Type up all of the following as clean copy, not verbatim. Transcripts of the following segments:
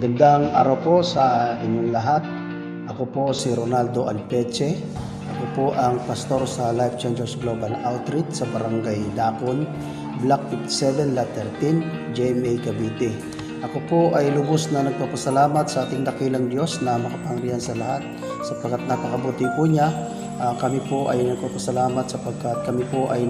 Magandang araw po sa inyong lahat. Ako po si Ronaldo Alpeche. Ako po ang pastor sa Life Changers Global Outreach sa Barangay Dacon, Block 57, Lot 13, GMA Cavite. Ako po ay lubos na nagpapasalamat sa ating dakilang Diyos na makapangyarihan sa lahat sapagkat napakabuti po niya. Kami po ay nagpapasalamat sapagkat kami po ay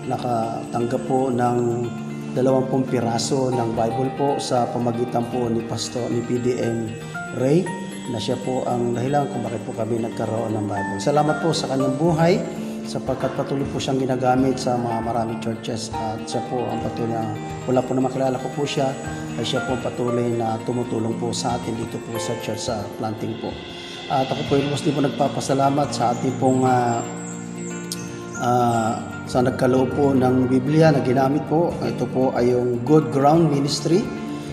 nakatanggap po ng 20 piraso ng Bible po sa pamagitan po ni PDM Ray, na siya po ang dahilan kung bakit po kami nagkaroon ng Bible. Salamat po sa kanyang buhay sapagkat patuloy po siyang ginagamit sa mga maraming churches at siya po ang patuloy na wala po na makilala ko po siya ay siya po patuloy na tumutulong po sa atin dito po sa church sa planting po. At ako po ay lubos din po nagpapasalamat sa ating pong sa nagkaloob po ng Biblia na ginamit po. Ito po ay yung Good Ground Ministry.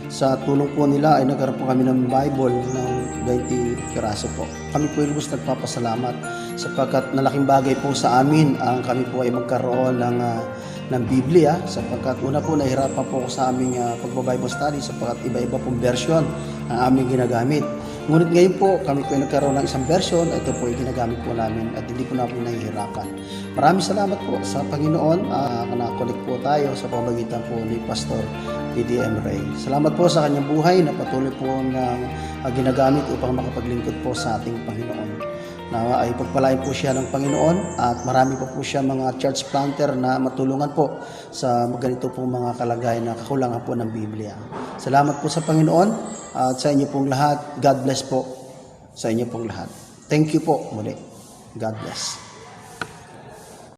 Sa tulong po nila ay nagkaroon po kami ng Bible ng 20 piraso po. Kami po ay lubos nagpapasalamat sapagkat nalaking bagay po sa amin ang kami po ay magkaroon ng Biblia sapagkat una po nahirapan po ako sa aming pagbabible study sapagkat iba-iba pong version ang aming ginagamit. Ngunit ngayon po, kami po ay nagkaroon ng isang version, ito po ay ginagamit po namin at hindi po namin nahihirapan. Maraming salamat po sa Panginoon, na-connect po tayo sa pamagitan po ni Pastor PDM Ray. Salamat po sa kanyang buhay na patuloy po ng ginagamit upang makapaglingkod po sa ating Panginoon. Na ay pagpalain po siya ng Panginoon at marami po siya mga church planter na matulungan po sa ganito pong mga kalagayan na kakulangan po ng Biblia. Salamat po sa Panginoon at sa inyo pong lahat. God bless po sa inyo pong lahat. Thank you po muli. God bless.